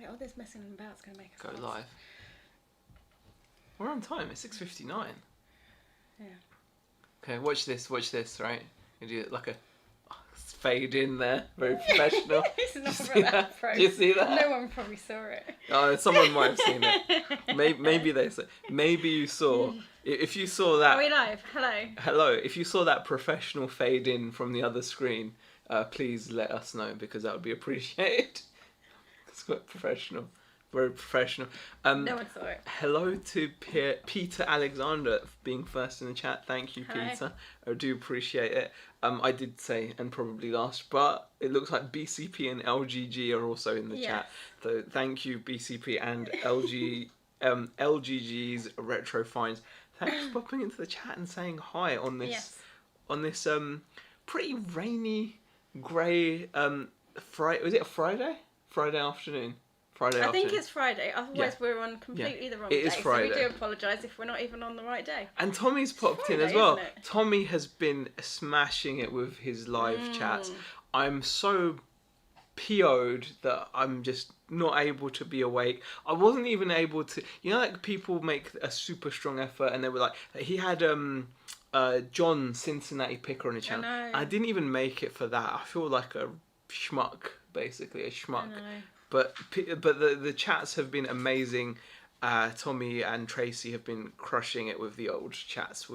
Yeah, all this messing about is going to make us go fast. live. We're on time. It's 6:59. Yeah. Okay, watch this, right? You do it like a fade in there. Very professional. It's not see that that? approach. Do you see that? No one probably saw it. Someone might have seen it. Maybe they saw. Maybe you saw. If you saw that. Are we live? Hello. Hello. If you saw that professional fade in from the other screen, please let us know because that would be appreciated. It's quite professional. Very professional. No one saw it. Hello to Peter Alexander for being first in the chat. Thank you, Hi. Peter. I do appreciate it. I did say, and probably last, but it looks like BCP and LGG are also in the chat. So thank you, BCP and LGG's Retro Finds. Thanks for popping into the chat and saying hi on this pretty rainy, grey Friday. Was it a Friday? Friday afternoon. I think it's Friday, otherwise we're on completely the wrong day. It is Friday. So we do apologise if we're not even on the right day. And Tommy's popped in as Friday, well. isn't it? Tommy has been smashing it with his live chats. I'm so PO'd that I'm just not able to be awake. I wasn't even able to, like people make a super strong effort and they were like, he had John Cincinnati Picker on his channel. I didn't even make it for that. I feel like a schmuck, basically, a schmuck. But the chats have been amazing. Tommy and Tracy have been crushing it with the old chats.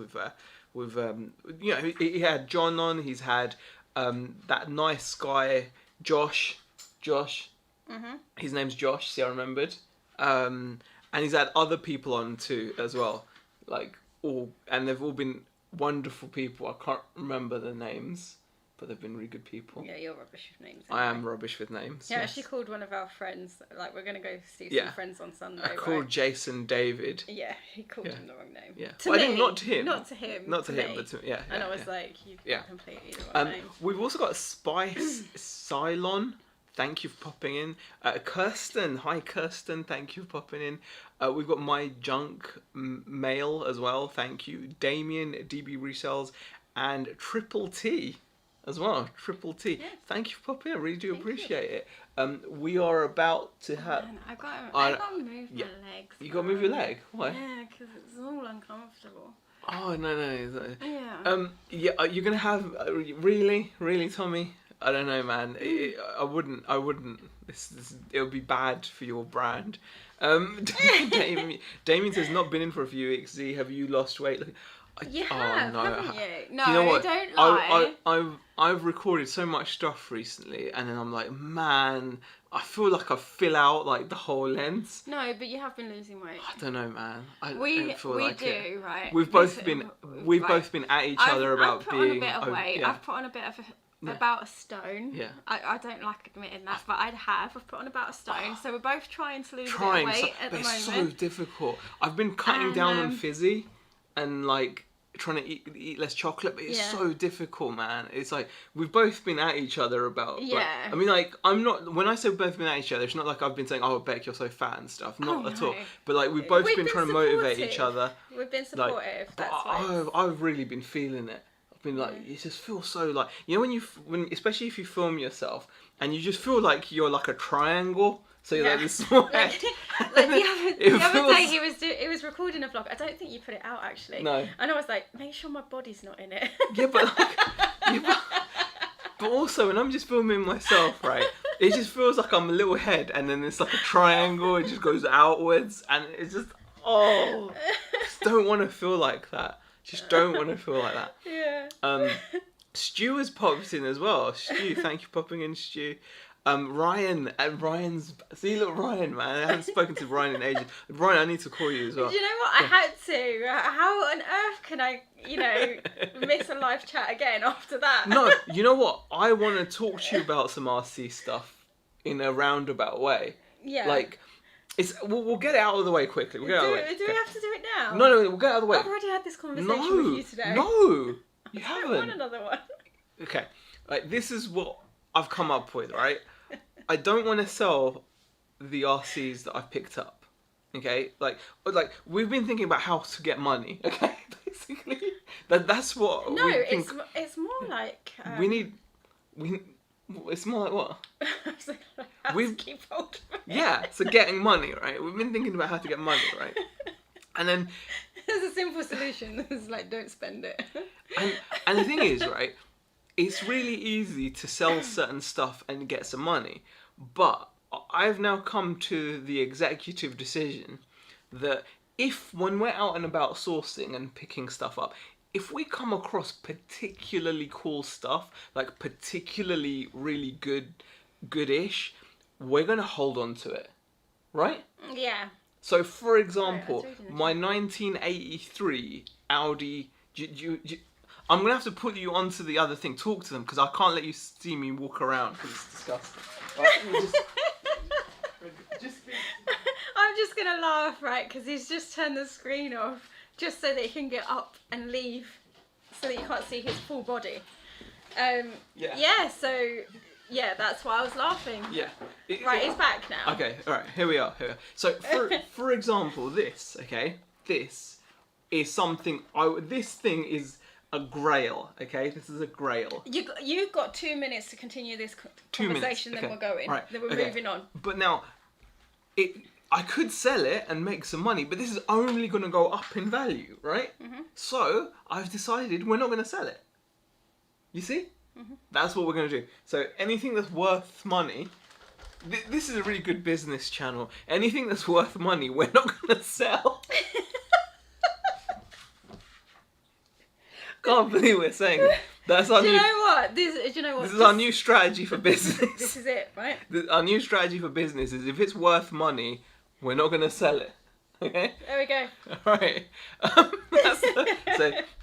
He had John on. He's had that nice guy Josh. Mm-hmm. His name's Josh. See, I remembered. And he's had other people on too as well. And they've all been wonderful people. I can't remember the names. But they've been really good people. Yeah, you're rubbish with names. Anyway. I am rubbish with names. Yeah, yes. Actually called one of our friends. Like, we're going to go see some friends on Sunday. I called Jason David. Yeah, he called him the wrong name. Yeah, to me, I didn't, not to him. Not to him. Not to him, but to yeah. And I was like, you've got completely the wrong name. We've also got Spice Cylon. Thank you for popping in. Kirsten, hi Kirsten. Thank you for popping in. We've got My Junk Mail as well. Thank you, Damien, DB Resells, and Triple T. As well, Triple T. Yes. Thank you for popping in. I really do appreciate it. We are about to have. I've got to move my legs. You got to move your leg? Why? Yeah, because it's all uncomfortable. Oh no. Yeah. You're gonna have really, Tommy. I don't know, man. I wouldn't. It would be bad for your brand. Damien says not been in for a few weeks. Z, have you lost weight? You have, haven't you? No, do you know what? Don't lie. I've recorded so much stuff recently, and then I'm like, man, I feel like I fill out like the whole lens. No, but you have been losing weight. I don't know, man. We don't feel like do, it. right? We've both been at each other about being. I've put on a bit of weight. Yeah. I've put on a bit of about a stone. Yeah. I don't like admitting that, but I've put on about a stone. So we're both trying to lose a bit of weight at the moment. It's so difficult. I've been cutting down on fizzy, and like trying to eat less chocolate, but it's so difficult, man. It's like we've both been at each other about. Yeah. I mean, like I'm not. When I say we've both been at each other, it's not like I've been saying, "Oh, Beck, you're so fat" and stuff. Not at all. But like we've both been trying to motivate each other. We've been supportive. Like, that's I've really been feeling it. I've been like, it just feels so like when especially if you film yourself and you just feel like you're like a triangle. So you're like this small head. Like the other day he was recording a vlog. I don't think you put it out actually. No. And I was like, make sure my body's not in it. Yeah, but but also when I'm just filming myself, right? It just feels like I'm a little head, and then it's like a triangle. It just goes outwards, and it's just just don't want to feel like that. Just don't want to feel like that. Yeah. Stu has popped in as well. Stu, thank you for popping in, Stu. Ryan, see, look, Ryan, man, I haven't spoken to Ryan in ages. Ryan, I need to call you as well. Do you know what? I had to. How on earth can I, miss a live chat again after that? No, you know what? I want to talk to you about some RC stuff in a roundabout way. Yeah. Like, we'll get it out of the way quickly. Do we have to do it now? No, we'll get it out of the way. I've already had this conversation with you today. No, you haven't. I want another one. Okay, like this is what I've come up with, right? I don't want to sell the RCs that I've picked up. Okay, like we've been thinking about how to get money. Okay, basically that's what. No, it's more like we It's more like what? I was like, how We've- to keep hold of it. Yeah, so getting money, right? We've been thinking about how to get money, right? And then, There's a simple solution. It's like, don't spend it. and the thing is, right, it's really easy to sell certain stuff and get some money. But I've now come to the executive decision that when we're out and about sourcing and picking stuff up, if we come across particularly cool stuff, like particularly really goodish, we're going to hold on to it, right? Yeah. So, for example, Sorry, I was reading my 1983 Audi. I'm going to have to put you onto the other thing. Talk to them, because I can't let you see me walk around, because it's disgusting. Right, let me just I'm just going to laugh, right? Because he's just turned the screen off just so that he can get up and leave so that you can't see his full body. Yeah, so... Yeah, that's why I was laughing. Yeah. Right, he's back now. Okay, alright, here we are. So, for example, this is something, this thing is a grail, okay? This is a grail. You've got 2 minutes to continue this conversation, then okay. we're going. Right, Then we're okay. moving on. But now, I could sell it and make some money, but this is only going to go up in value, right? Mm-hmm. So, I've decided we're not going to sell it. You see? Mm-hmm. That's what we're going to do. So anything that's worth money, this is a really good business channel. Anything that's worth money, we're not going to sell. Can't believe we're saying that. That's our Do you know what? This is our new strategy for business. This is it, right? Our new strategy for business is if it's worth money, we're not going to sell it. Okay. There we go. All right.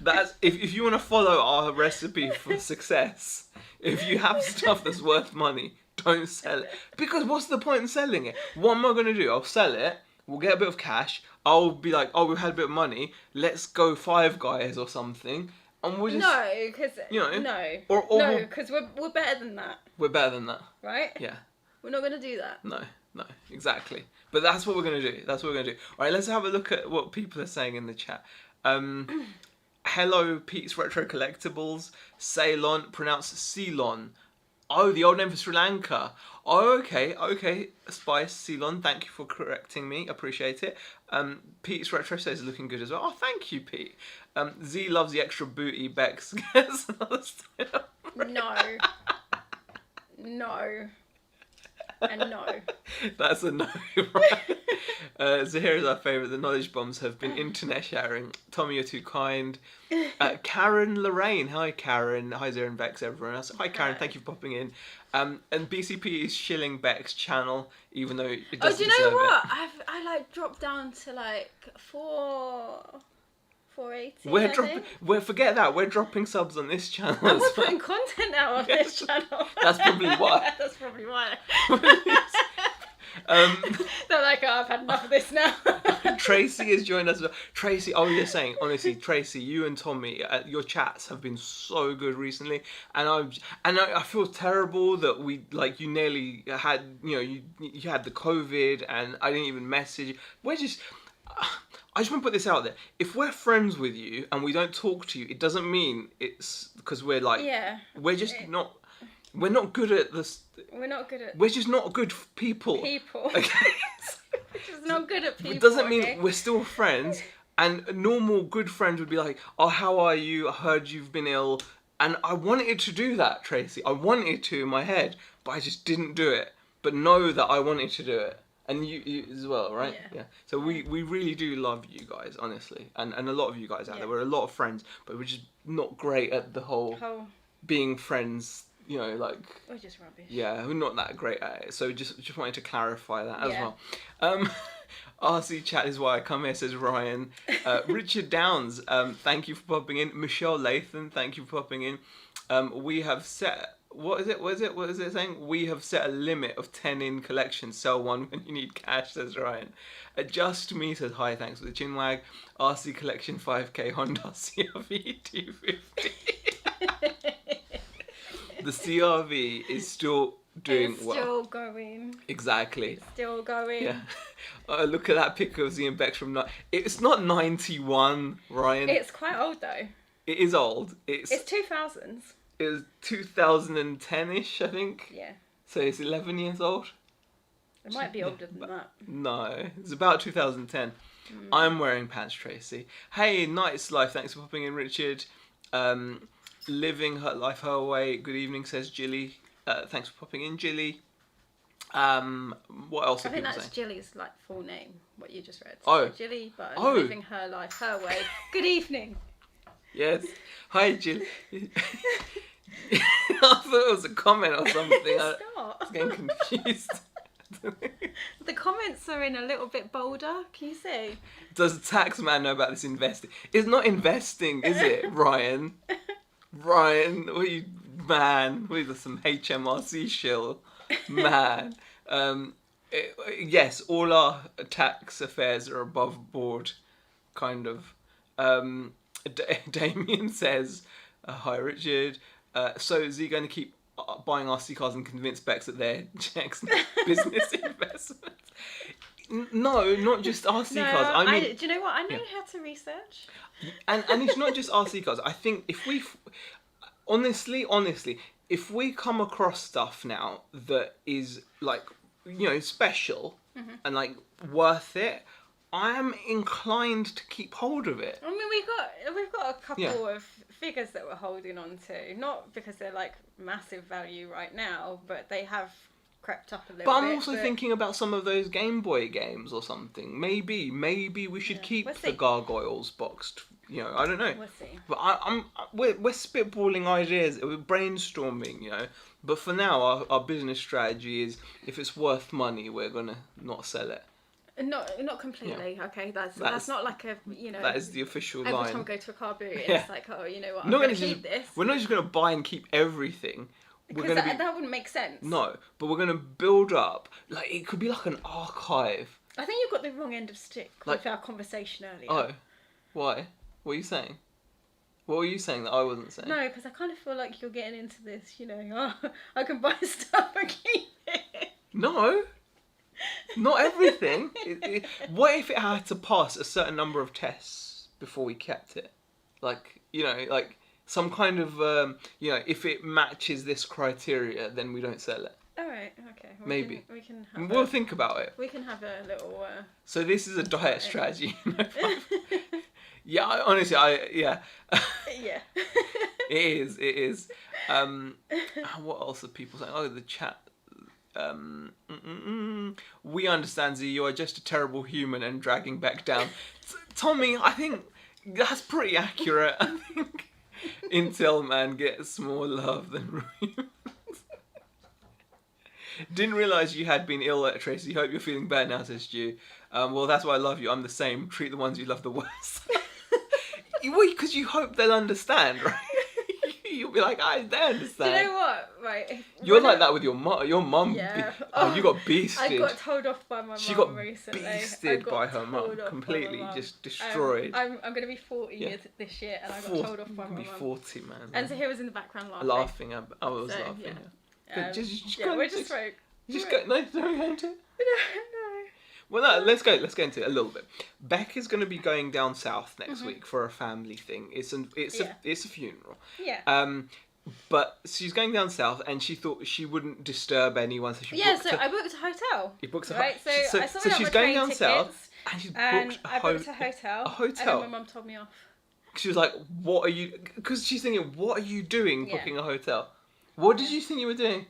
That's if you want to follow our recipe for success. If you have stuff that's worth money, don't sell it. Because what's the point in selling it? What am I going to do? I'll sell it. We'll get a bit of cash. I'll be like, oh, we've had a bit of money. Let's go Five Guys or something, and we'll just no, because we're better than that. We're better than that, right? Yeah. We're not going to do that. No, exactly. But that's what we're going to do. All right, let's have a look at what people are saying in the chat. Hello, Pete's Retro Collectibles. Ceylon, pronounced Ceylon. Oh, the old name for Sri Lanka. Oh, okay. Spice, Ceylon, thank you for correcting me. Appreciate it. Pete's Retro says looking good as well. Oh, thank you, Pete. Z loves the extra booty. Bex gets another style. No. And no. That's a no, right? So here's our favourite. The knowledge bombs have been internet sharing. Tommy, you're too kind. Karen Lorraine. Hi, Karen. Hi, Zero and Bex, everyone else. Hi, Karen. Thank you for popping in. And BCP is shilling Beck's channel, even though it doesn't. Oh, do you know what? I dropped down to 480. Forget that. We're dropping subs on this channel. And we're putting content out on this channel. That's probably why. They're like, oh, I've had enough of this now. Tracy has joined us. Tracy, you're saying, honestly, Tracy, you and Tommy, your chats have been so good recently, and I feel terrible that you nearly had, you had the COVID, and I didn't even message. I just want to put this out there. If we're friends with you and we don't talk to you, it doesn't mean it's because we're we're just not. We're not good at this. We're just not good people. Okay. We're just not good at people. It doesn't mean we're still friends. And normal good friends would be like, "Oh, how are you? I heard you've been ill." And I wanted to do that, Tracy. I wanted to in my head, but I just didn't do it. But know that I wanted to do it. And you as well, right? Yeah. So we really do love you guys, honestly. And a lot of you guys out there. We're a lot of friends, but we're just not great at the whole being friends, we're just rubbish. Yeah, we're not that great at it. So just wanted to clarify that as well. RC chat is why I come here, says Ryan. Richard Downs, thank you for popping in. Michelle Lathan, thank you for popping in. We have set... What is it saying? We have set a limit of 10 in collection. Sell one when you need cash, says Ryan. Just Me says, hi, thanks for the Chinwag. RC collection 5k Honda CRV 250. The CRV is still doing well. It's still going. Exactly. It's still going. Yeah. Look at that picture of Z and Bex from... It's not 91, Ryan. It's quite old, though. It is old. It's 2000s. It was 2010-ish, I think. Yeah. So it's 11 years old. It might be older than that. No, it's about 2010. I'm wearing pants, Tracy. Hey, Night's Life. Thanks for popping in, Richard. Living her life her way. Good evening, says Jilly. Thanks for popping in, Jilly. What else are people saying? I think that's Jilly's like full name. What you just read. So Jilly, but living her life her way. Good evening. Yes. Hi, Jilly. I thought it was a comment or something. It's not. I was getting confused. The comments are in a little bit bolder. Can you see? Does the tax man know about this investing? It's not investing, is it, Ryan? Ryan, what are you, man? What is this, some HMRC shill? Man. Yes, all our tax affairs are above board, kind of. Damien says, hi, Richard. So is he going to keep buying RC cars and convince Bex that they're Jack's business investments? No, not just RC cars. I mean, do you know what? I know how to research. And it's not just RC cars. I think if we, honestly, if we come across stuff now that is like, special and like worth it, I am inclined to keep hold of it. I mean, we've got a couple of figures that we're holding on to, not because they're like massive value right now, but they have crept up a little bit. But I'm also thinking about some of those Game Boy games or something. Maybe we should keep the gargoyles boxed. I don't know. We'll see. But we're spitballing ideas, we're brainstorming, But for now, our business strategy is if it's worth money, we're gonna not sell it. Not completely. Yeah. Okay, that's not like a That is the official line. Every time we go to a car boot, it's like, oh, you know what? I'm not going to keep this. We're not just going to buy and keep everything. Because that wouldn't make sense. No, but we're going to build up. Like it could be like an archive. I think you've got the wrong end of stick with our conversation earlier. Oh, why? What are you saying? What were you saying that I wasn't saying? No, because I kind of feel like you're getting into this. I can buy stuff and keep it. No. Not everything. What if it had to pass a certain number of tests before we kept it? Like some kind of, if it matches this criteria, then we don't sell it. All right, okay. Maybe. We'll think about it. We can have a little... So this is a diet strategy. Yeah, honestly, yeah. Yeah. It is. What else are people saying? Oh, the chat. We understand, Z, you are just a terrible human and dragging back down. Tommy, I think that's pretty accurate. I think Intel man gets more love than humans. Didn't realise you had been ill, Tracy. Hope you're feeling better now, says Stu. Well, that's why I love you. I'm the same. Treat the ones you love the worst. Well, because you hope they'll understand, right? You'll be like, they understand. Do you know what? Right. You're like that with your mum. Your mum. Yeah. You got beasted. I got told off by my mum recently. She got beasted by her mum. Completely just destroyed. I'm going to be 40 this year, and I got told off by my mum. 40, man. And so he was in the background laughing. I was laughing. Yeah. We're just right. Just go. No, don't go into it. No. Well, no, let's go into it a little bit. Beck is going to be going down south next week for a family thing. It's a funeral. Yeah. But she's going down south, and she thought she wouldn't disturb anyone, so she booked I booked a hotel. You booked a hotel, right? So I so she's going down south, and she's booked I booked a hotel. A hotel. And then my mum told me off. She was like, "What are you?" Because she's thinking, "What are you doing booking a hotel? What did you think you were doing?"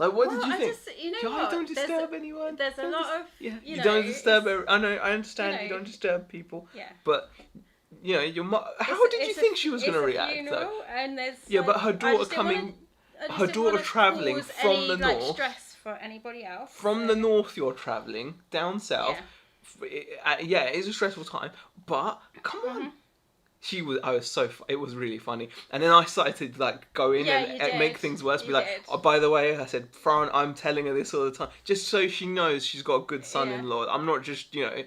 Like, what did you think? I don't disturb anyone. There's a lot of... you don't disturb... I know, I understand you don't disturb people. Yeah. But, your mum... How did you think she was going to react, though? And there's... Yeah, but her daughter coming... Her daughter travelling from the north... stress for anybody else. From the north you're travelling, down south. Yeah, it is a stressful time. But, come on. It was really funny. And then I started to go in and make things worse. Oh, by the way, I said, Fran, I'm telling her this all the time. Just so she knows she's got a good son-in-law. I'm not just, It's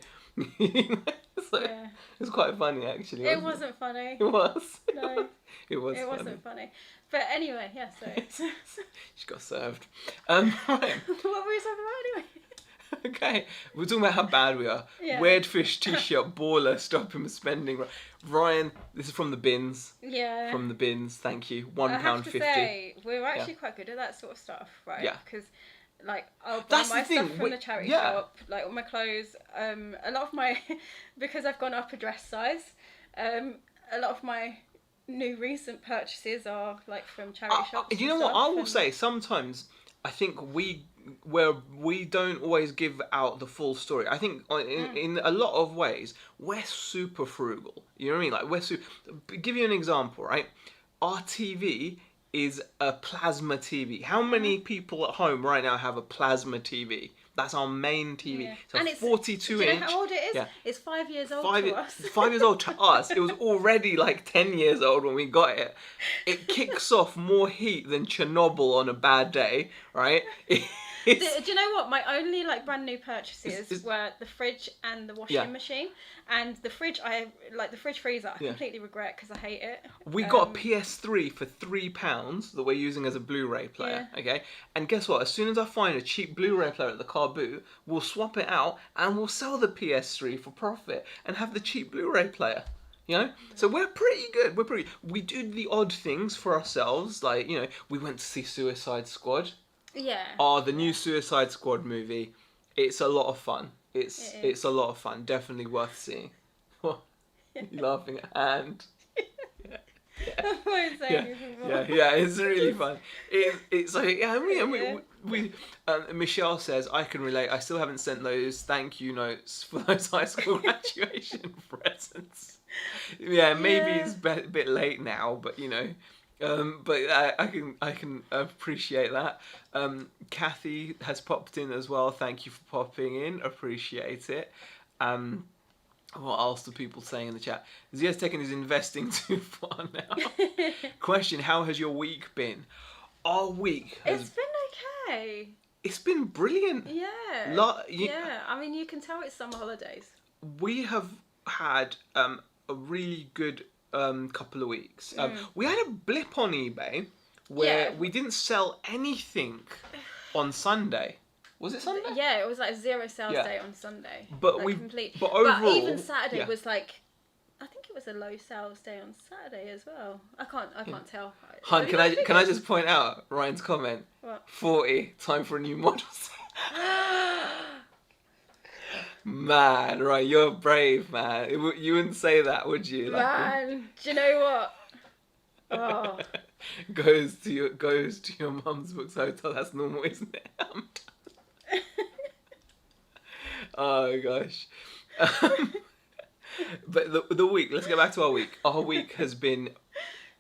quite funny, actually. It wasn't funny. It was. No. It wasn't funny. But anyway, so... She got served. Right. What were we talking about anyway? okay. We're talking about how bad we are. Yeah. Weird Fish T-shirt baller. Stop him spending. Ryan, this is from the bins. Yeah. From the bins. Thank you. £1.50. I have to say, we're actually quite good at that sort of stuff, right? Yeah. Because, like, I'll buy That's my the thing. stuff from the charity shop, like all my clothes. A lot of my, because I've gone up a dress size, a lot of my new recent purchases are like from charity shops. You know what? I will say sometimes I think we don't always give out the full story. I think in a lot of ways we're super frugal. You know what I mean? Like we're give you an example, right? Our TV is a plasma TV. How many people at home right now have a plasma TV? That's our main TV. Yeah. So and it's 42 do you inch. know how old it is? Yeah. It's 5 years old to us. 5 years old to us. It was already like 10 years old when we got it. It kicks off more heat than Chernobyl on a bad day, right? Do you know what? My only like brand new purchases were the fridge and the washing machine. And the fridge, the fridge freezer, I completely regret because I hate it. We got a PS3 for £3 that we're using as a Blu-ray player, okay? And guess what? As soon as I find a cheap Blu-ray player at the car boot, we'll swap it out and we'll sell the PS3 for profit and have the cheap Blu-ray player. You know? So we're pretty good. We do the odd things for ourselves. Like, you know, we went to see Suicide Squad. Yeah. Oh, the new Suicide Squad movie. It's a lot of fun. It's a lot of fun. Definitely worth seeing. What? You're laughing at hand. I won't say anything more. Yeah, it's really fun. It's like, yeah, we Michelle says, I can relate. I still haven't sent those thank you notes for those high school graduation presents. Yeah, maybe it's a bit late now, but you know. But I can appreciate that. Kathy has popped in as well. Thank you for popping in. Appreciate it. What else are people saying in the chat? Zia's taking his investing too far now. Question: how has your week been? Our week has... It's been okay. It's been brilliant. Yeah. Yeah. I mean, you can tell it's summer holidays. We have had a really good couple of weeks. We had a blip on eBay where we didn't sell anything on Sunday. Was it Sunday? Yeah, it was like 0 sales day on Sunday. But like but overall, but even Saturday was like, I think it was a low sales day on Saturday as well. I can't tell. Hun, can I just point out Ryan's comment? What? 40, time for a new model. Man, right, you're brave, man. You wouldn't say that, would you? Man, do you know what? Oh. goes to your mum's books hotel. That's normal, isn't it? Oh gosh. But the week. Let's get back to our week. Our week has been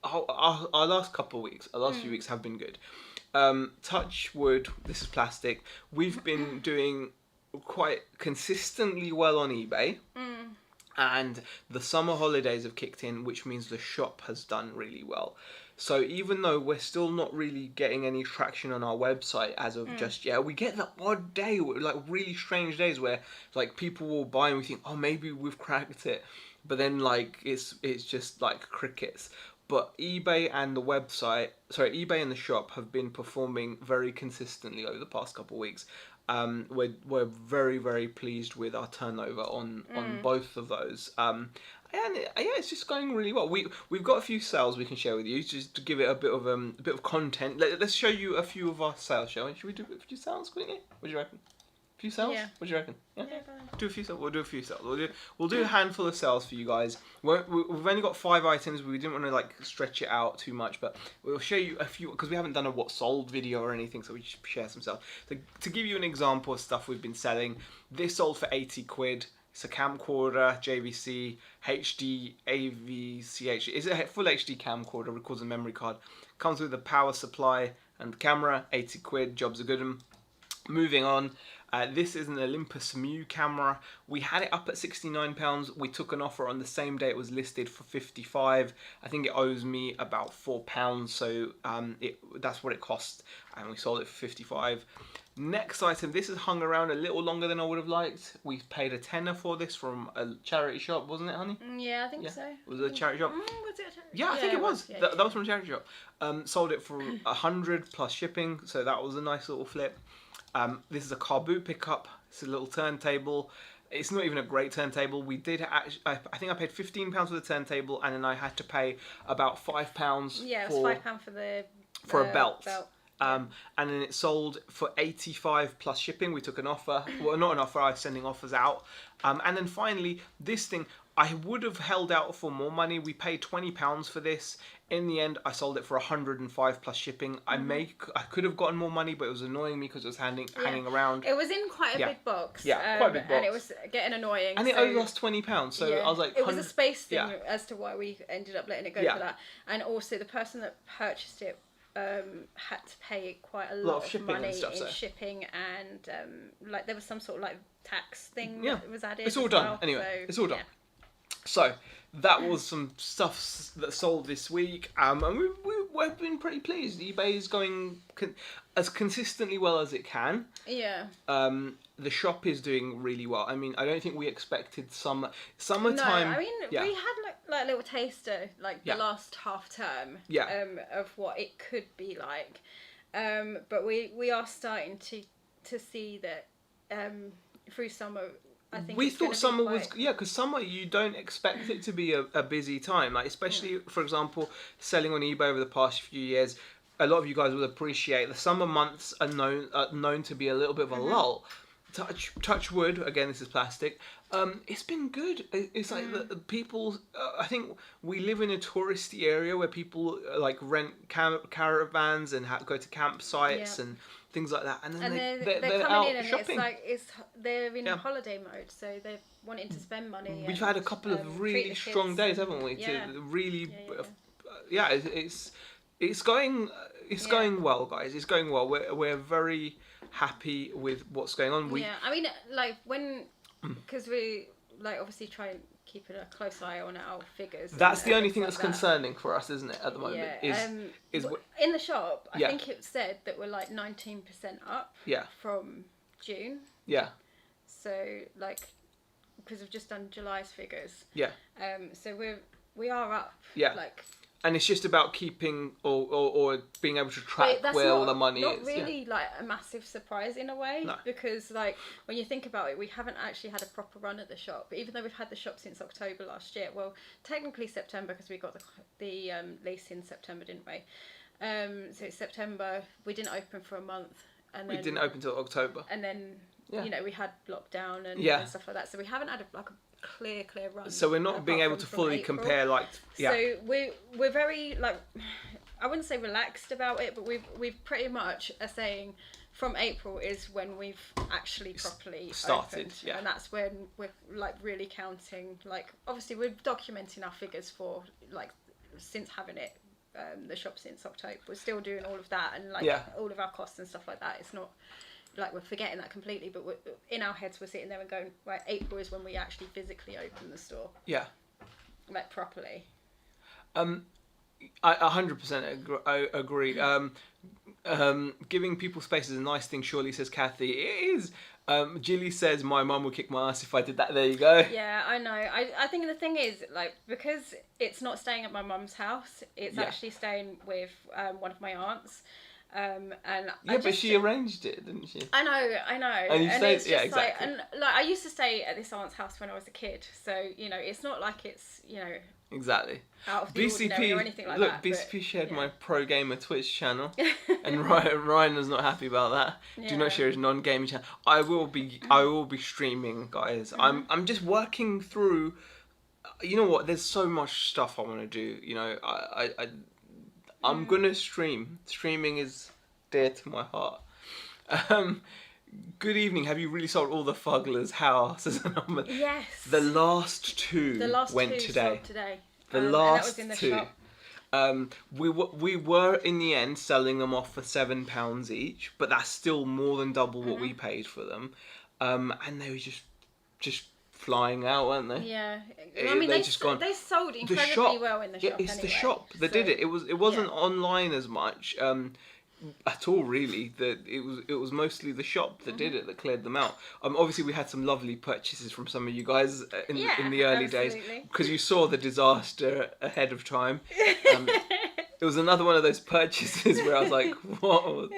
our last couple of weeks. Our last few weeks have been good. Touch wood. This is plastic. We've been doing quite consistently well on eBay. And the summer holidays have kicked in, which means the shop has done really well. So even though we're still not really getting any traction on our website as of just yet, we get the odd day, like really strange days where like people will buy and we think, oh, maybe we've cracked it. But then like it's just like crickets. But eBay and eBay and the shop have been performing very consistently over the past couple of weeks. We're very, very pleased with our turnover on both of those. And it's just going really well. We've got a few sales we can share with you just to give it a bit of content. Let's show you a few of our sales, shall we? Should we do a few sales quickly? What do you reckon? A few sales? Yeah. What do you reckon? Yeah. Do a few sales. We'll do a few sales. We'll do a handful of sales for you guys. We've only got 5 items. We didn't want to like stretch it out too much, but we'll show you a few because we haven't done a what sold video or anything, so we should share some sales. So to give you an example of stuff we've been selling, this sold for 80 quid. It's a camcorder, JVC, HD, AVCH. It's a full HD camcorder, records a memory card. Comes with a power supply and camera, 80 quid, job's a good one. Moving on, this is an Olympus Mu camera. We had it up at £69. We took an offer on the same day it was listed for £55. I think it owes me about £4, so that's what it cost, and we sold it for £55. Next item, this has hung around a little longer than I would have liked. We paid a tenner for this from a charity shop, wasn't it, honey? Yeah, I think so. Was it a charity shop? Was it a charity? Yeah, I think it was. Yeah. That was from a charity shop. Sold it for 100 plus shipping, so that was a nice little flip. This is a car boot pickup. It's a little turntable. It's not even a great turntable. We did actually, I think I paid £15 for the turntable, and then I had to pay about £5. Yeah, it was £5 for a belt. Yeah. And then it sold for 85 plus shipping. We took an offer. Well, not an offer. I was sending offers out. And then finally, this thing, I would have held out for more money. We paid £20 for this. In the end, I sold it for 105 plus shipping. I could have gotten more money, but it was annoying me because it was hanging around. It was in quite a big box. Yeah, quite a big box. And it was getting annoying. And it owed us £20. So I was like... It was a space thing as to why we ended up letting it go for that. And also the person that purchased it had to pay quite a lot of money in shipping, and like there was some sort of like tax thing that was added. It's all done anyway. So, it's all done. So that was some stuff that sold this week, and we've been pretty pleased. eBay is going as consistently well as it can. Yeah. The shop is doing really well. I mean, I don't think we expected summertime. No, I mean, we had like a little taster the last half term of what it could be like. But we are starting to see that through summer. I think we thought summer was because summer you don't expect it to be a busy time, like especially for example selling on eBay over the past few years. A lot of you guys will appreciate the summer months are known to be a little bit of a lull. Touch wood, again this is plastic. It's been good. It's like the people, I think we live in a touristy area where people like rent caravans and go to campsites and things like that, and then they're coming out in and shopping. They're in holiday mode, so they're wanting to spend money. We've had a couple of really strong days, haven't we? To really, it's going well, guys. It's going well. We're very happy with what's going on. I mean, like because we obviously try and keep a close eye on our figures. That's the only thing that's concerning for us, isn't it, at the moment? Is in the shop, I think it said that we're like 19% up from June. Yeah. So because we've just done July's figures. Yeah. So we are up. Yeah. And it's just about keeping or being able to track where all the money is. Not really like a massive surprise in a way, because when you think about it, we haven't actually had a proper run at the shop. Even though we've had the shop since October last year, well, technically September because we got the lease in September, didn't we? So it's September. We didn't open for a month, and then we didn't open till October. And then we had lockdown and stuff like that. So we haven't had a clear run. So we're not being able to fully compare So we're very I wouldn't say relaxed about it, but we've pretty much are saying from April is when we've actually properly started opened, and that's when we're really counting. Obviously we're documenting our figures for since having it the shop since October. We're still doing all of that and all of our costs and stuff like that. It's not we're forgetting that completely, but in our heads we're sitting there and going, right, April is when we actually physically open the store. Yeah. Properly. I 100% agree. Giving people space is a nice thing, surely, says Kathy. It is. Jilly says, my mum would kick my ass if I did that. There you go. Yeah, I know. I think the thing is, because it's not staying at my mum's house, it's actually staying with one of my aunts. But she arranged it, didn't she? I know. And you stayed, it's just exactly. I used to stay at this aunt's house when I was a kid, so it's not like it's exactly out of the ordinary or anything like that. Look, BCP shared my pro gamer Twitch channel, and Ryan was not happy about that. Do not share his non-gaming channel. I will be streaming, guys. Mm-hmm. I'm just working through. You know what? There's so much stuff I want to do. I'm gonna stream. Streaming is dear to my heart. Good evening. Have you really sold all the Fugglers? How? Says the number. Yes. The last two went today. Sold today. The last and that was in the two. Shop. We were in the end selling them off for £7 each, but that's still more than double what we paid for them. And they were just flying out, weren't they? Yeah. I mean, they sold incredibly well in the shop. It's the shop that did it. It wasn't online as much at all, really. It was mostly the shop that did it, that cleared them out. Obviously we had some lovely purchases from some of you guys in the early days, because you saw the disaster ahead of time. it was another one of those purchases where I was like, what?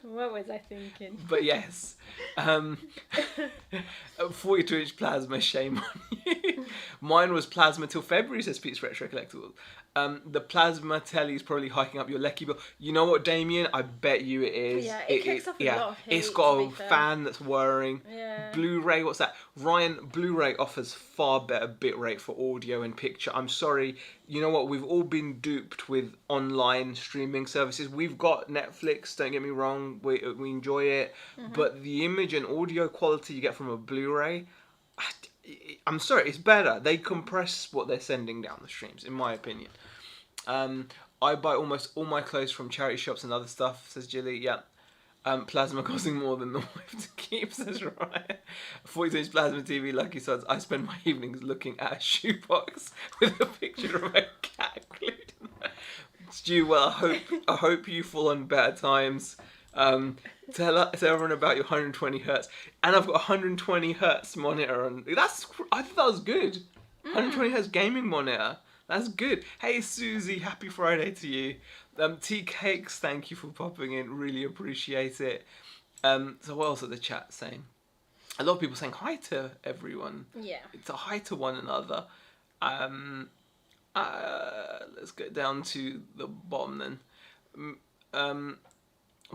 What was I thinking? But yes, 42-inch plasma, shame on you. Mine was plasma till February, says Pete's Retro Collectibles. The plasma telly is probably hiking up your lecky bill. You know what, Damien? I bet you it is. Yeah, it kicks off a lot of heat. It's got a fan that's whirring. Yeah. Blu-ray, what's that? Ryan, Blu-ray offers far better bitrate for audio and picture. I'm sorry. You know what? We've all been duped with online streaming services. We've got Netflix, don't get me wrong. We enjoy it. Mm-hmm. But the image and audio quality you get from a Blu-ray, I'm sorry, it's better. They compress what they're sending down the streams, in my opinion. I buy almost all my clothes from charity shops and other stuff, says Jilly. Yeah. Plasma costing more than the wife to keep, says Ryan. 42-inch plasma TV, lucky sons. I spend my evenings looking at a shoebox with a picture of a cat glued in there. Stu, well, I hope you fall on better times. Tell everyone about your 120 hertz, and I've got a 120 hertz monitor, and I thought that was good. 120 hertz gaming monitor, that's good. Hey Susie, happy Friday to you. Tea Cakes, thank you for popping in, really appreciate it. So what else are the chat saying? A lot of people saying hi to everyone. Yeah. It's a hi to one another. Let's get down to the bottom then.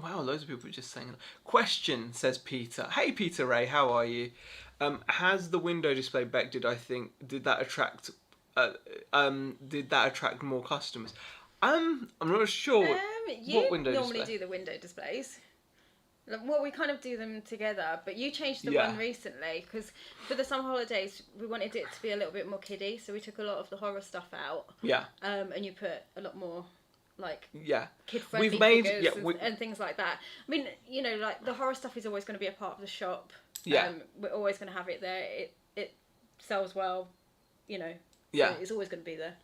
Wow, loads of people just saying. Question, says Peter. Hey Peter Ray, how are you? Has the window display Beck? Did that attract more customers? I'm not sure. You window normally display? do the window displays. Well, we kind of do them together, but you changed the one recently because for the summer holidays we wanted it to be a little bit more kiddie, so we took a lot of the horror stuff out. Yeah. And you put a lot more like kid-friendly figures and things like that. I mean, you know, like the horror stuff is always going to be a part of the shop. Yeah. We're always going to have it there. It sells well, you know. Yeah. So it's always going to be there.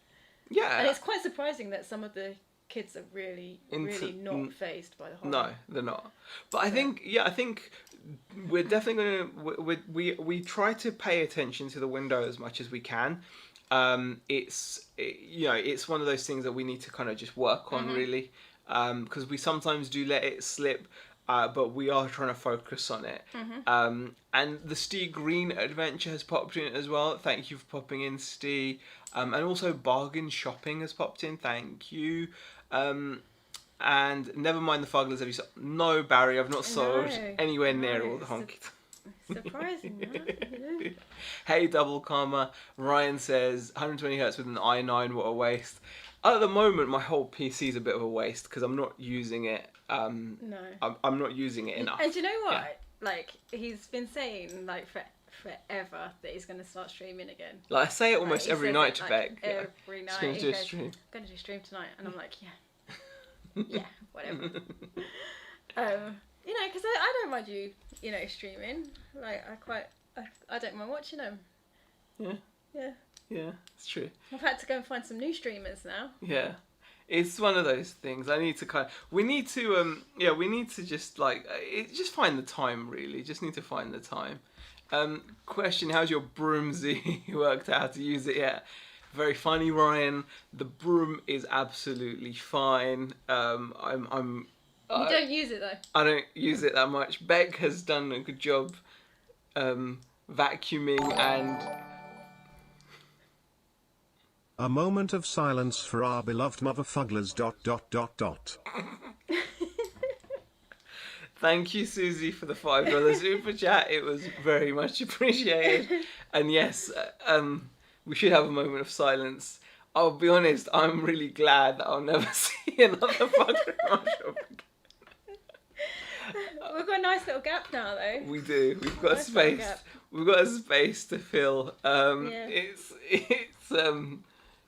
Yeah. And it's quite surprising that some of the kids are really not fazed by the horror. No, they're not. But I think we're definitely going to we try to pay attention to the window as much as we can. It's one of those things that we need to kind of just work on really, because we sometimes do let it slip, but we are trying to focus on it. And the Steve Green adventure has popped in as well. Thank you for popping in, Steve. And also Bargain Shopping has popped in. Thank you. And never mind the Fugglers. Have you sold? No, Barry, I've not sold anywhere near all the honky. Surprising, huh? Hey, Double Karma. Ryan says 120 hertz with an i9. What a waste. At the moment, my whole PC is a bit of a waste because I'm not using it. No, I'm not using it enough. And do you know what? Yeah. Like he's been saying, like forever that he's going to start streaming again. Like I say it almost every night to Beck. Every night. He goes, I'm going to do stream tonight, and I'm like, yeah, whatever. You know, because I don't mind you know, streaming. Like I don't mind watching them. Yeah, it's true. I've had to go and find some new streamers now. Yeah. It's one of those things. We need to just just find the time really. Just need to find the time. Question, how's your broomsy worked out how to use it yet? Very funny, Ryan. The broom is absolutely fine. You don't use it though? I don't use it that much. Beck has done a good job vacuuming and... A moment of silence for our beloved mother Fugglers ... Thank you, Susie, for the $5 super chat. It was very much appreciated. And yes, we should have a moment of silence. I'll be honest, I'm really glad that I'll never see another Fuggler shop again. We've got a nice little gap now, though. We do. We've got space. We've got a space to fill.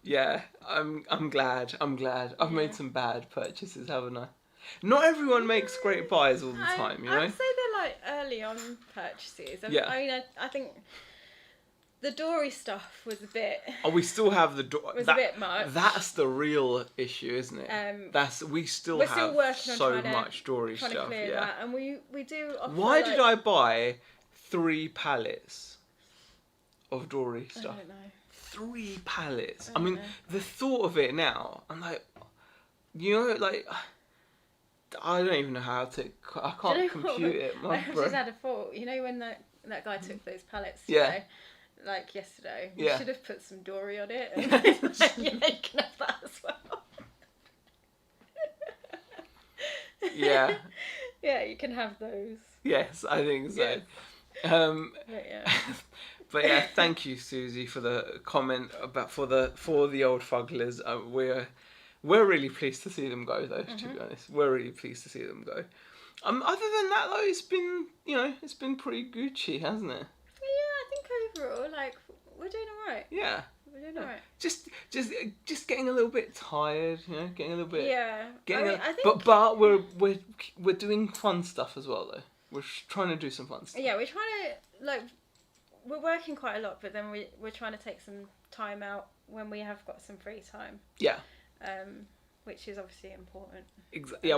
Yeah, I'm glad. I've made some bad purchases, haven't I? Not everyone makes great buys all the time, you know? I'd say they're like early on purchases. I mean, I think the Dory stuff was a bit... Oh, we still have the Dory... was a bit much. That's the real issue, isn't it? We're still working so much Dory stuff. To clear that, and we do... Why did I buy 3 pallets of Dory stuff? I don't know. 3 pallets. I mean, the thought of it now, I'm like... you know, like, I don't even know how to. I can't compute it. I just had a thought. You know when that guy took those pallets Yeah. like yesterday, we Yeah. should have put some dory on it. And you can have that as well. Yeah. Yeah, you can have those. Yes, I think so. Yes. But yeah. But yeah, thank you, Susie, for the comment about for the old Fugglers. We're really pleased to see them go, though. To be honest, we're really pleased to see them go. Other than that, though, it's been pretty Gucci, hasn't it? Yeah, I think overall, like, we're doing alright. Yeah. We're doing alright. Just getting a little bit tired, getting a little bit. Yeah. I think. But we're doing fun stuff as well, though. We're trying to do some fun stuff. Yeah, we're trying to, like, we're working quite a lot, but then we're trying to take some time out when we have got some free time. Yeah. Which is obviously important. Exactly. Yeah,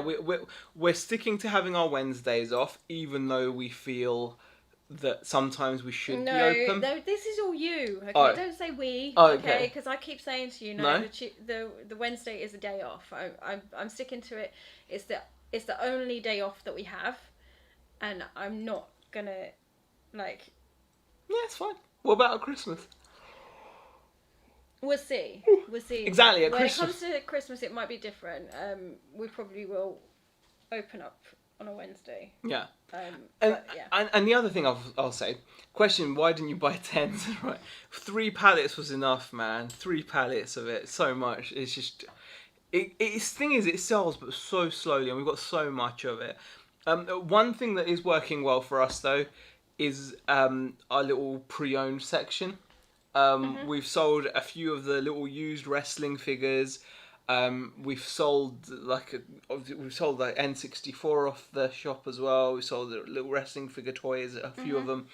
we're sticking to having our Wednesdays off, even though we feel that sometimes we should be open. No, this is all you. Okay, don't say we. Okay. Because I keep saying to you, the Wednesday is a day off. I'm sticking to it. It's the only day off that we have, and I'm not gonna like. Yeah, it's fine. What about Christmas? We'll see. Exactly, at when Christmas. it comes to Christmas, it might be different. We probably will open up on a Wednesday. Yeah. Yeah. And the other thing I'll say, question: why didn't you buy 10? Right, 3 pallets was enough, man. 3 pallets of it, so much. It's just, it's thing is, it sells, but so slowly, and we've got so much of it. One thing that is working well for us though is our little pre-owned section. We've sold a few of the little used wrestling figures. We've sold N64 off the shop as well. We sold the little wrestling figure toys, a few of them.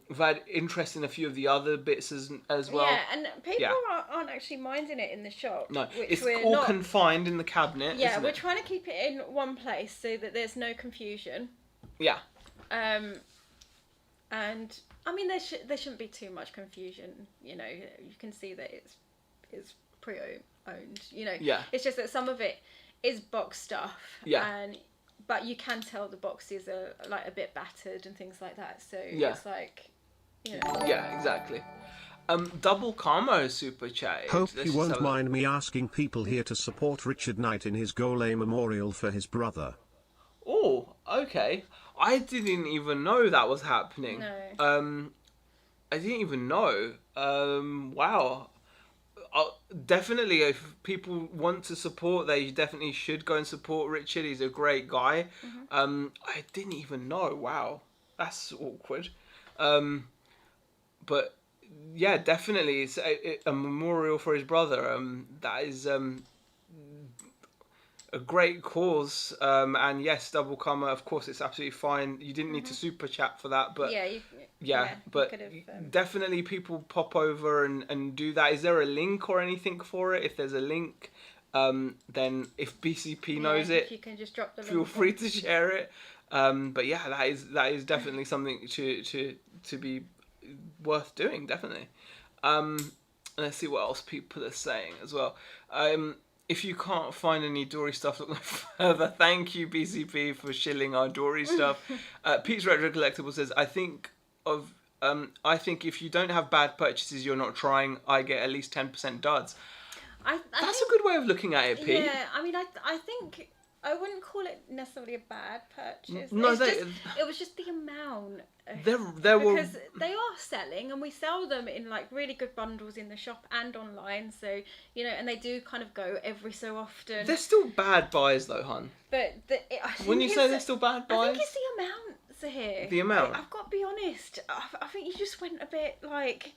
We've had interest in a few of the other bits as well. Yeah, and people aren't actually minding it in the shop. No, it's all confined in the cabinet. Yeah, isn't we're it? trying to keep it in one place so that there's no confusion. Yeah. And I mean, there shouldn't be too much confusion. You can see that it's pre-owned. Yeah. It's just that some of it is box stuff. Yeah. But you can tell the boxes are like a bit battered and things like that. So it's like, Yeah, exactly. Double Camo super chat. Hope you won't mind me asking people here to support Richard Knight in his Gole memorial for his brother. Oh, okay. I didn't even know that was happening. No. I didn't even know. Wow. Definitely, if people want to support, they definitely should go and support Richard. He's a great guy. I didn't even know. Wow. That's awkward. But yeah, definitely, it's a memorial for his brother. That is a great cause, and yes, Double Camo, of course, it's absolutely fine. You didn't need to super chat for that, but but definitely people pop over and do that. Is there a link or anything for it? If there's a link, then if BCP knows it, if you can just drop the feel link free to share it. But yeah, that is definitely something to be worth doing, definitely. Let's see what else people are saying as well. If you can't find any Dory stuff, look no further. Thank you, BCP, for shilling our Dory stuff. Pete's Retro Collectible says, I think if you don't have bad purchases, you're not trying. I get at least 10% duds. That's a good way of looking at it, Pete. Yeah, I mean, I think I wouldn't call it necessarily a bad purchase. No, it was just the amount. Because they are selling, and we sell them in like really good bundles in the shop and online. So and they do kind of go every so often. They're still bad buys, though, hun. But when you say they're still bad buys, I think it's the amount here. The amount. I've got to be honest. I think you just went a bit like.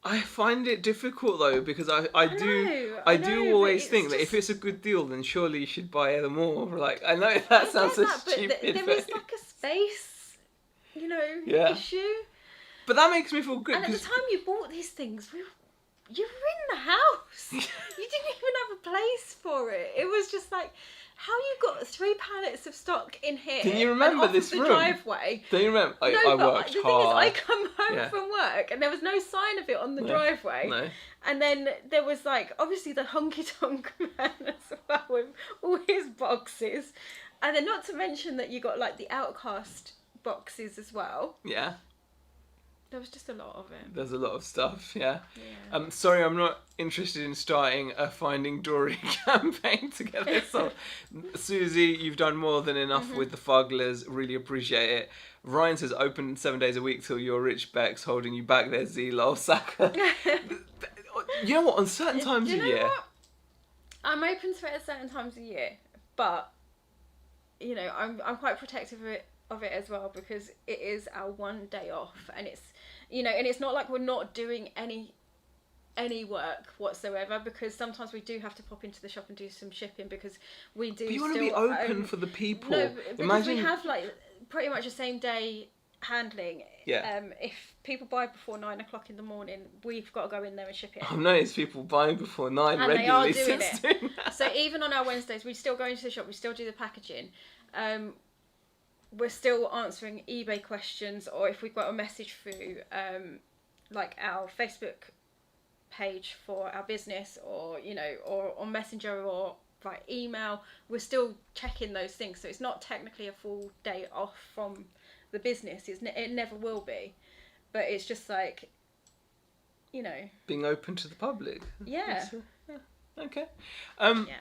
I find it difficult though, because I do always think that if it's a good deal, then surely you should buy them all. Like, I know that sounds so stupid. But there is like a space, issue. But that makes me feel good. And at the time you bought these things, you were in the house. You didn't even have a place for it. It was just like, how you got 3 pallets of stock in here? Can you remember and this the room? Driveway. Do you remember? I worked the hard. thing is, I come home from work and there was no sign of it on the driveway. No. And then there was like obviously the honky tonk man as well with all his boxes, and then not to mention that you got like the Outcast boxes as well. Yeah. There was just a lot of it. There's a lot of stuff, yeah. Sorry, I'm not interested in starting a Finding Dory campaign together. So, Susie, you've done more than enough with the Fugglers. Really appreciate it. Ryan says, open 7 days a week till you're rich, Bex, holding you back there, Z, lol, Saka. You know what, on certain times of year... What? I'm open to it at certain times of year, but, you know, I'm quite protective of it as well, because it is our one day off, and it's, you know, and it's not like we're not doing any work whatsoever, because sometimes we do have to pop into the shop and do some shipping, because we do. But you want to be open for the people. No, because we have like pretty much the same day handling. Yeah. If people buy before 9 o'clock in the morning, we've got to go in there and ship it. I've noticed people buying before 9 and regularly. They are doing it. So even on our Wednesdays, we still go into the shop. We still do the packaging. We're still answering eBay questions, or if we've got a message through like our Facebook page for our business, or, you know, or on Messenger or by email, we're still checking those things. So it's not technically a full day off from the business. It never will be, but it's just like, you know, being open to the public. Yeah. Okay. Yeah.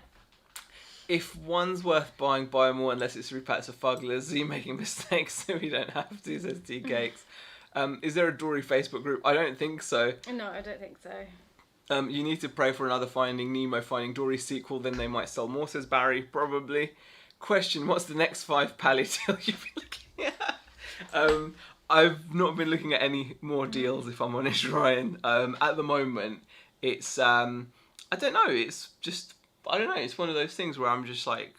If one's worth buying, buy more, unless it's 3 packs of Fugglers. Are you making mistakes so we don't have to, says Tea Cakes. Is there a Dory Facebook group? I don't think so. No, I don't think so. You need to pray for another Finding Nemo, Finding Dory sequel, then they might sell more, says Barry. Probably. Question, what's the next 5 pally deal you've been looking at? I've not been looking at any more deals, if I'm honest, Ryan. At the moment, it's, I don't know, it's just... I don't know. It's one of those things where I'm just like,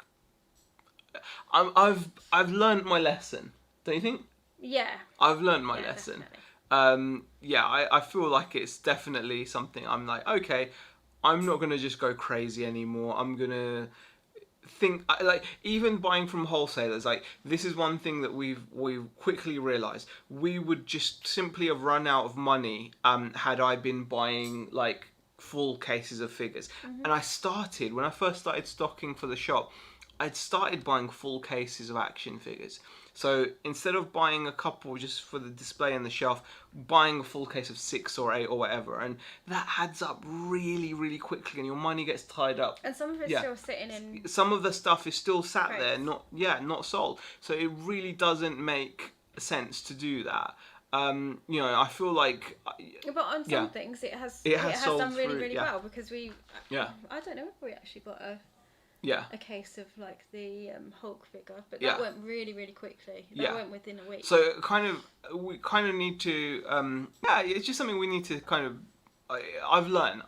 I've learned my lesson. Don't you think? Yeah. I've learned my lesson. I feel like it's definitely something. I'm like, okay, I'm not gonna just go crazy anymore. I'm gonna think like, even buying from wholesalers. Like, this is one thing that we've quickly realised. We would just simply have run out of money had I been buying like full cases of figures. And when I first started stocking for the shop, I'd started buying full cases of action figures. So instead of buying a couple just for the display on the shelf, buying a full case of 6 or 8 or whatever, and that adds up really, really quickly, and your money gets tied up. And some of it's still sitting in... Some of the stuff is still sat there, not sold. So it really doesn't make sense to do that. You know, I feel like... But on some things, it has done really well, because we... I don't know if we actually got a case of like the Hulk figure, but that went really, really quickly. That went within a week. So we kind of need to... it's just something we need to kind of... I've learned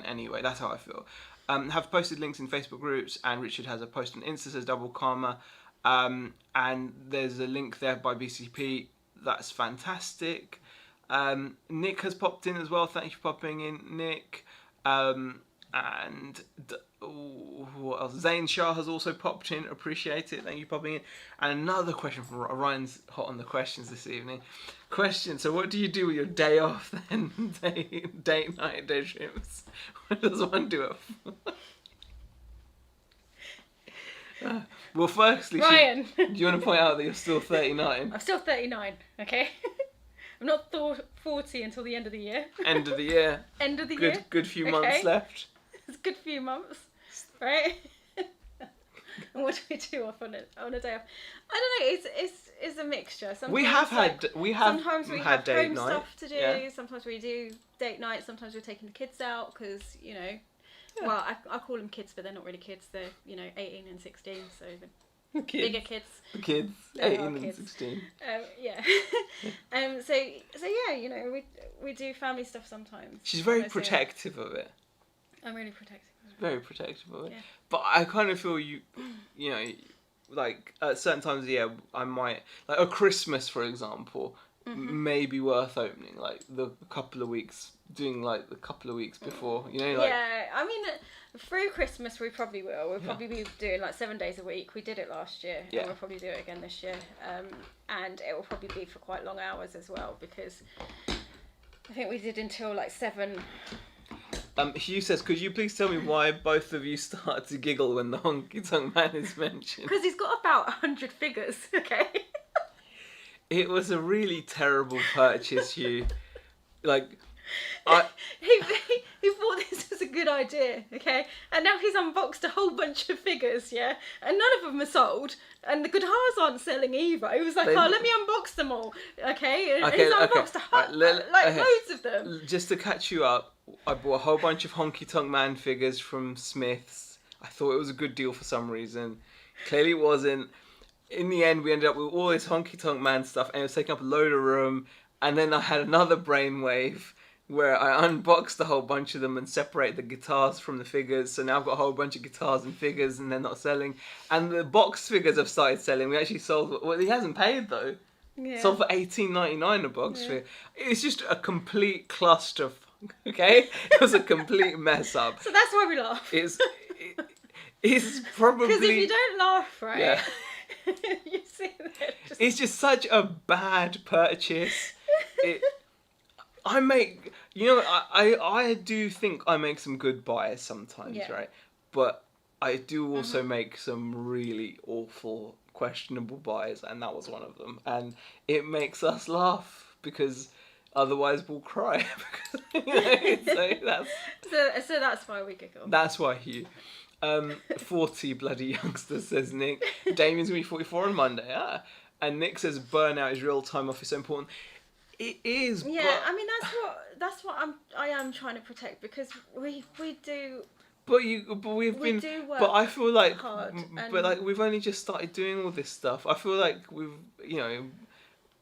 anyway, that's how I feel. Have posted links in Facebook groups, and Richard has a post on Insta, says Double Karma. And there's a link there by BCP. That's fantastic. Nick has popped in as well. Thank you for popping in, Nick. What else? Zane Shah has also popped in. Appreciate it. Thank you for popping in. And another question from Ryan's hot on the questions this evening. Question. So what do you do with your day off then? Date night, day trips. What does one do it for? Well, firstly, Ryan, do you want to point out that you're still 39? I'm still 39, okay? I'm not 40 until the end of the year. End of the year. End of the year. Good few months left. It's a good few months, right? And what do we do off on a day off? I don't know. It's a mixture. Sometimes we have had sometimes we have date home night stuff to do. Yeah. Sometimes we do date night. Sometimes we're taking the kids out because, you know. Yeah. Well, I call them kids, but they're not really kids. They're, you know, 18 and 16, so the bigger kids. Kids, 18 and 16. So yeah, you know, we do family stuff sometimes. She's very protective of it. I'm really protective of it. Very protective of it. Yeah. But I kind of feel you know, like at certain times of the year, I might, like a Christmas, for example. maybe worth opening, like the couple of weeks before, you know, like. Yeah, I mean, through Christmas we probably will. We'll probably be doing like 7 days a week. We did it last year, and we'll probably do it again this year. And it will probably be for quite long hours as well, because I think we did until like 7. Hugh says, could you please tell me why both of you started to giggle when the Honky Tonk Man is mentioned? Because he's got about 100 figures, okay? It was a really terrible purchase, Hugh. Like, he thought this was a good idea, okay? And now he's unboxed a whole bunch of figures, yeah? And none of them are sold. And the guitars aren't selling either. He was like, let me unbox them all, okay? And he's unboxed loads of them. Just to catch you up, I bought a whole bunch of Honky Tonk Man figures from Smith's. I thought it was a good deal for some reason. Clearly it wasn't. In the end, we ended up with all this Honky Tonk Man stuff, and it was taking up a load of room. And then I had another brainwave where I unboxed a whole bunch of them and separated the guitars from the figures. So now I've got a whole bunch of guitars and figures, and they're not selling. And the box figures have started selling. We actually sold. Well, he hasn't paid though. Yeah. Sold for $18.99 a box figure. It's just a complete cluster. Okay, it was a complete mess up. So that's why we laugh. It's probably because if you don't laugh, right? Yeah. You see that. It's just such a bad purchase. I do think I make some good buys sometimes, right? But I do also make some really awful, questionable buys, and that was one of them. And it makes us laugh because otherwise we'll cry. So that's why we giggle. That's why Hugh. 40 bloody youngsters, says Nick. Damien's gonna be 44 on Monday. And Nick says burnout is real time off is so important. It is. Yeah, but... I mean that's what I am trying to protect, because we do. But I feel like hard, but like we've only just started doing all this stuff. I feel like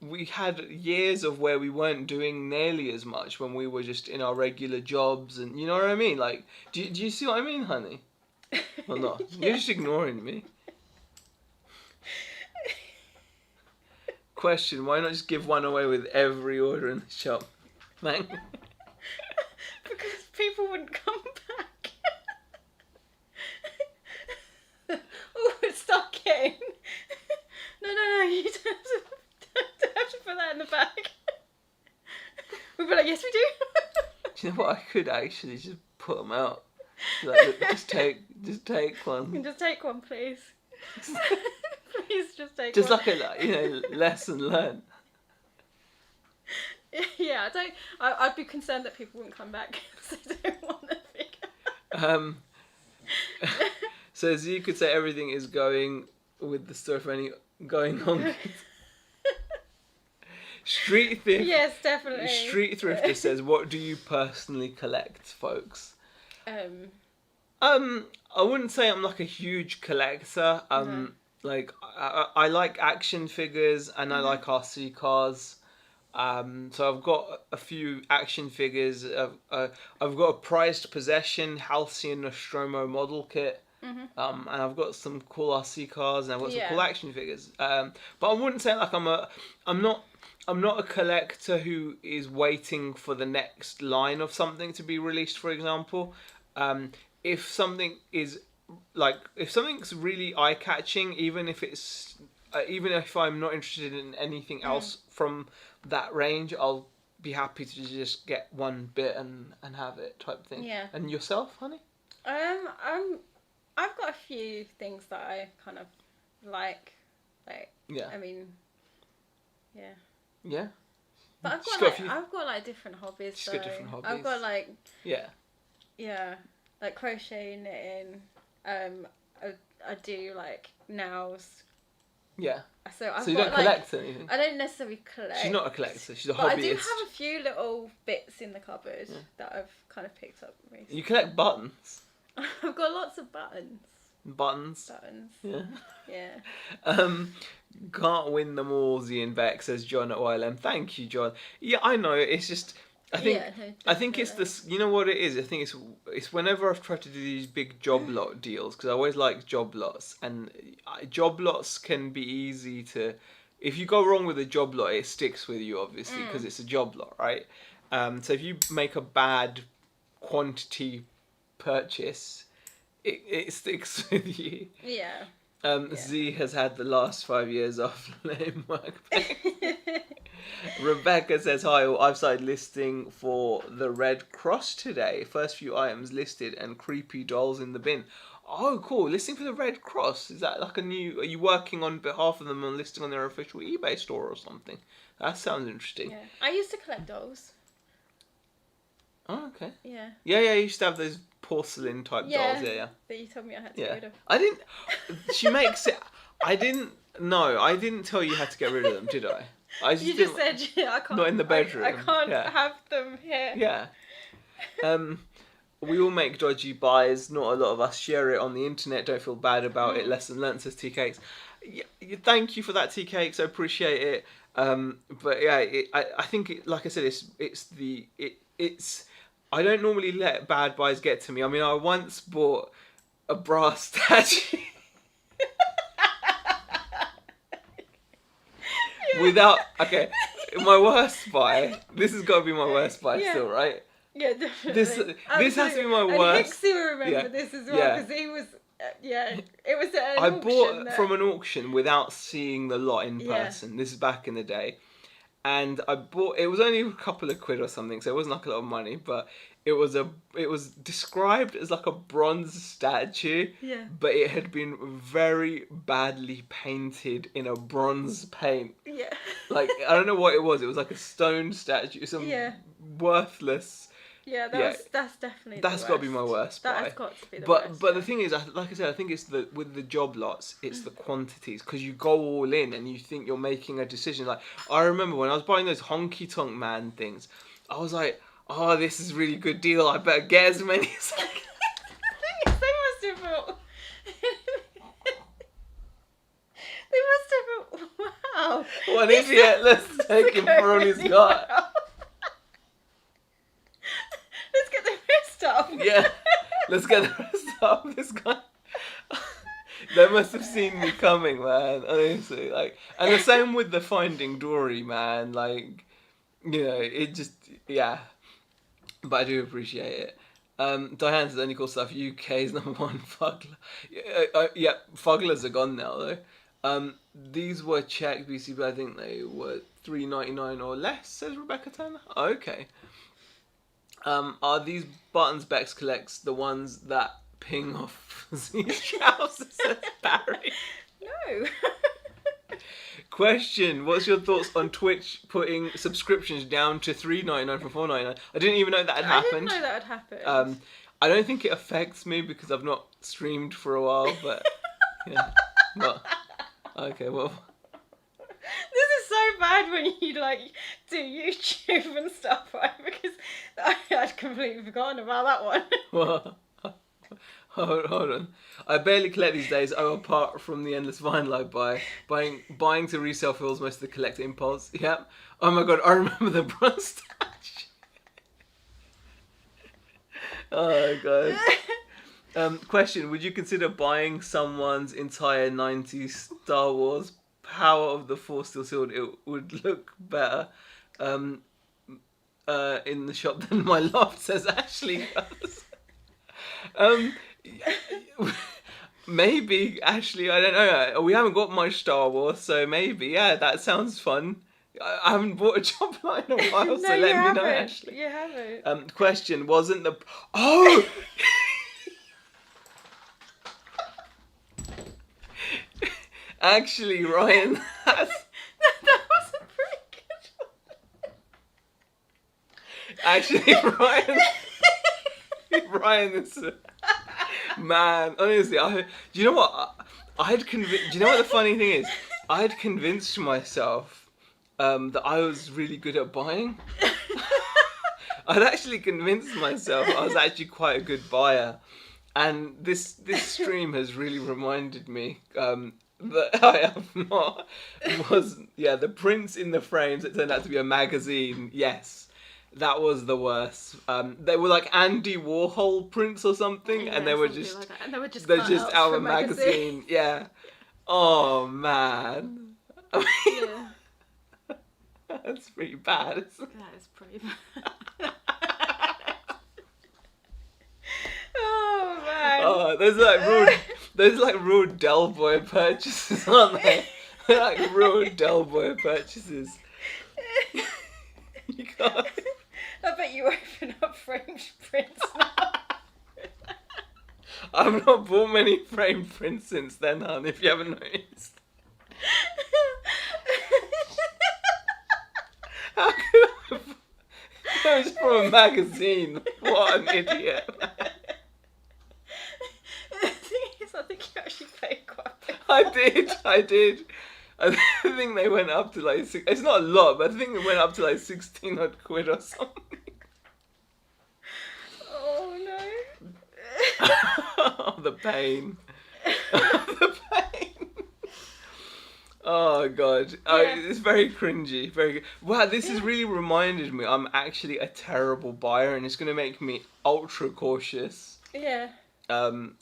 we had years of where we weren't doing nearly as much when we were just in our regular jobs, and you know what I mean? Like, do you see what I mean, honey? Or not? Yeah. You're just ignoring me. Question, why not just give one away with every order in the shop? Thank. Because people wouldn't come back. Oh, it's stocking. No, you don't have to put that in the bag. We'd be like, yes we do. Do you know what, I could actually just put them out. Like, just take one. You can just take one, please. Please just take just one. Just like a lesson learned. Yeah, I'd be concerned that people wouldn't come back because they don't want the figure. So as you could say, everything is going with the story for any going on. Street Thrift. Yes, definitely. Street Thrifter says, "What do you personally collect, folks?" I wouldn't say I'm like a huge collector. Like I like action figures and I like RC cars. So I've got a few action figures. I've got a prized possession Halcyon Nostromo model kit. And I've got some cool RC cars and I've got some cool action figures. But I wouldn't say like I'm not a collector who is waiting for the next line of something to be released, for example. If something's really eye-catching, even if I'm not interested in anything else from that range, I'll be happy to just get one bit and have it, type thing. Yeah. And yourself, honey? I've got a few things that I kind of like. Yeah. I mean, yeah. Yeah. But I've got like different hobbies. She's got different hobbies. I've got like. Yeah. Yeah, like crochet, knitting. I do like nails. Yeah. So you don't collect anything? I don't necessarily collect. She's not a collector, she's a hobbyist. But I do have a few little bits in the cupboard that I've kind of picked up recently. You collect buttons? I've got lots of buttons. Buttons? Yeah. Yeah. Can't win them all, Zian Beck, says John at YLM. Thank you, John. Yeah, I know, it's just... I think it's this. You know what it is? I think it's whenever I've tried to do these big job lot deals, because I always like job lots, and job lots can be easy to if you go wrong with a job lot, it sticks with you, obviously, because it's a job lot, right? So if you make a bad quantity purchase, it sticks with you. Yeah. Z has had the last 5 years off lame workplace. Rebecca says, hi, I've started listing for the Red Cross today. First few items listed and creepy dolls in the bin. Oh, cool. Listing for the Red Cross. Is that like a new... Are you working on behalf of them and listing on their official eBay store or something? That sounds interesting. Yeah. I used to collect dolls. Oh, okay. Yeah. Yeah, you used to have those porcelain type dolls. Yeah. That you told me I had to get rid of. I didn't... She makes it... I didn't tell you had to get rid of them, did I? You just said, I can't... Not in the bedroom. I can't have them here. Yeah. We all make dodgy buys. Not a lot of us share it on the internet. Don't feel bad about it. Lesson learnt, says Tea Cakes. Thank you for that, Tea Cakes. I appreciate it. But yeah, I think, like I said, it's. I don't normally let bad buys get to me. I mean, I once bought a brass statue. Without... Okay, my worst buy. This has got to be my worst buy still, right? Yeah, definitely. This has to be my worst. And Hixie will remember this as well, because he was... it was at an auction. I bought from an auction without seeing the lot in person. This is back in the day. And I bought... It was only a couple of quid or something, so it wasn't like a lot of money, but... It was described as like a bronze statue, but it had been very badly painted in a bronze paint. Yeah. Like, I don't know what it was. It was like a stone statue, some worthless... Yeah, that's definitely that's got to be my worst buy. That has got to be the worst. But the thing is, like I said, I think it's with the job lots, it's the quantities, because you go all in and you think you're making a decision. Like, I remember when I was buying those Honky Tonk Man things, I was like, oh, this is a really good deal. I better get as many as I can. They must have thought... They must have thought, wow. What an idiot. Let's take him for all he's got. Let's get the rest up. Yeah, let's get the rest up. This guy... They must have seen me coming, man. Honestly, like... And the same with the Finding Dory, man. Like, you know, it just... Yeah. But I do appreciate it. Diane says, only cool stuff. UK's #1 Fuggler. Yeah, Fugglers are gone now, though. These were checked, BC, but I think they were $3.99 or less, says Rebecca Turner. Okay. Are these buttons Bex collects the ones that ping off Z's trousers, says Barry? No. Question, what's your thoughts on Twitch putting subscriptions down to $3.99 from $4.99? I didn't even know that had happened. I didn't know that had happened. I don't think it affects me because I've not streamed for a while, but... Yeah. Well, okay, well... This is so bad when you, like, do YouTube and stuff, right? Because I'd completely forgotten about that one. Well... Hold on. I barely collect these days. Apart from the endless Vine I buy. Buying to resell feels most of the collector impulse. Yep. Oh my god, I remember the bronze statue. Oh god. Question, would you consider buying someone's entire 90s Star Wars Power of the Force still sealed? It would look better in the shop than my loft, says Ashley does. Maybe, Ashley, I don't know. We haven't got much Star Wars, so maybe, yeah, that sounds fun. I haven't bought a job line in a while, No, so let me know, Ashley. You haven't. Question, wasn't the... Oh! Actually, Ryan, that was a pretty good one. Actually, Ryan, this... Man, honestly, do you know what? Do you know what the funny thing is? I had convinced myself that I was really good at buying. I'd actually convinced myself I was actually quite a good buyer. And this stream has really reminded me that I have not. The prints in the frames that turned out to be a magazine, yes. That was the worst. They were like Andy Warhol prints or something, and they were just like they're just out of a magazine. Yeah. Oh man. I mean, Yeah. that's pretty bad. That is pretty bad. Oh man. Oh, there's like real Del Boy purchases, aren't they? They're like real Del Boy purchases. You can't. I bet you open up framed prints now. I've not bought many framed prints since then, hon, if you haven't noticed. How could I? That was from a magazine. What an idiot. The thing is, I think you actually paid quite a bit. I did. I think they went up to like it's not a lot, but I think it went up to like 16 odd quid or something. Oh no. Oh, the pain. The pain. Oh god. Yeah. It's very cringy. Very good. Wow, this has really reminded me I'm actually a terrible buyer, and it's going to make me ultra cautious. Yeah.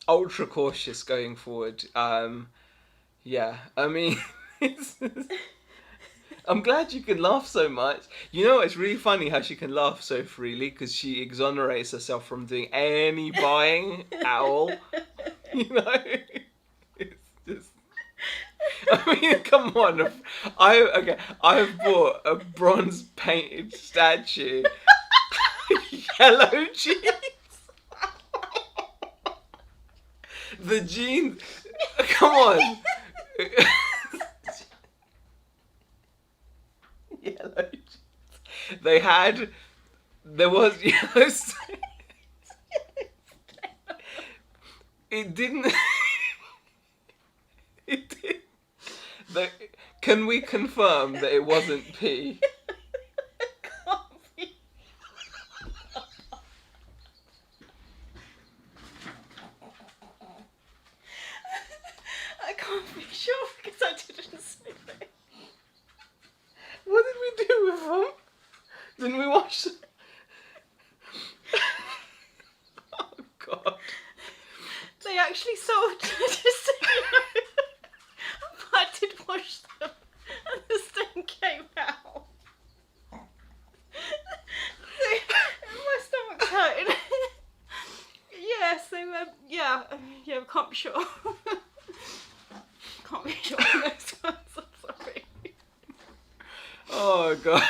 Ultra cautious going forward. Yeah. I mean, I'm glad you can laugh so much. You know, it's really funny how she can laugh so freely because she exonerates herself from doing any buying at all. You know, it's just. I mean, come on. I've bought a bronze painted statue, yellow jeans. The jeans. Come on. Yellow jeans. There was yellow. It didn't. It did. Can we confirm that it wasn't pee? Can't be. I can't be sure because I didn't see it. What did we do with them? Didn't we wash them? Oh god. They actually sold just so you know. I did wash them and the stain came out. My stomach's hurting. Yes, they were. Yeah, we can't be sure. Can't be sure on those ones. I'm sorry. Oh god.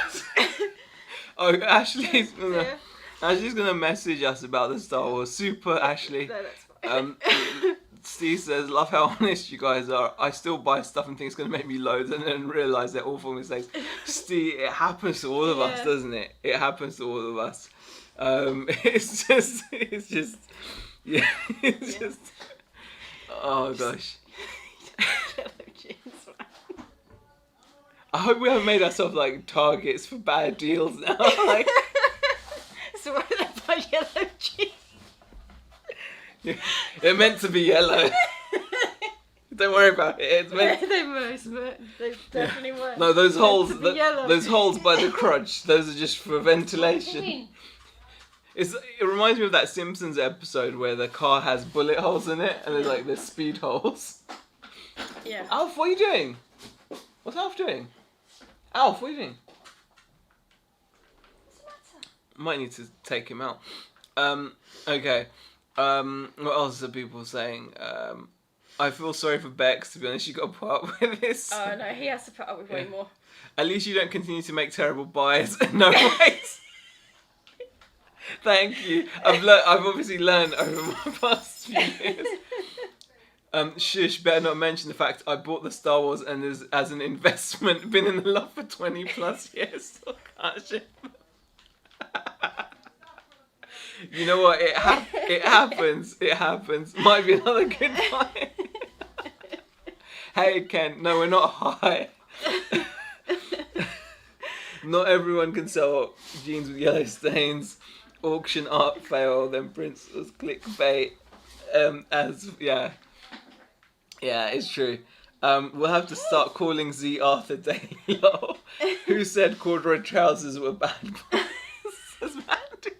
Oh, Ashley's Yeah. gonna message us about the Star Wars. Super, Ashley. No, that's fine. Steve says, love how honest you guys are. I still buy stuff and think it's going to make me loads and then realise they're awful mistakes. Steve, it happens to all of us, doesn't it? It happens to all of us. It's just, yeah, it's just, oh gosh. Yellow jeans, man. I hope we haven't made ourselves like targets for bad deals now. Like, So why did I buy yellow jeans? yeah, they're meant to be yellow. Don't worry about it. It's meant. They definitely were. No, those holes. to be yellow. Those holes by the crotch. Those are just for ventilation. It reminds me of that Simpsons episode where the car has bullet holes in it, and there's speed holes. Yeah. Alf, what are you doing? What's Alf doing? Alf, what are you doing? What's the matter? Might need to take him out. Okay. What else are people saying? I feel sorry for Bex, to be honest. You got to put up with this. Oh no, he has to put up with way more. At least you don't continue to make terrible buys. No ways. Thank you. I've obviously learned over my past few years. Shush, better not mention the fact I bought the Star Wars and as an investment, been in the love for 20 plus years. Still can't ship. You know what? It happens. It happens. Might be another good buy. Hey Ken, no, we're not high. Not everyone can sell jeans with yellow stains. Auction art fail, then Prince was clickbait. Yeah, it's true. We'll have to start calling Z Arthur Daly. Who said corduroy trousers were bad boys? Says Mandy.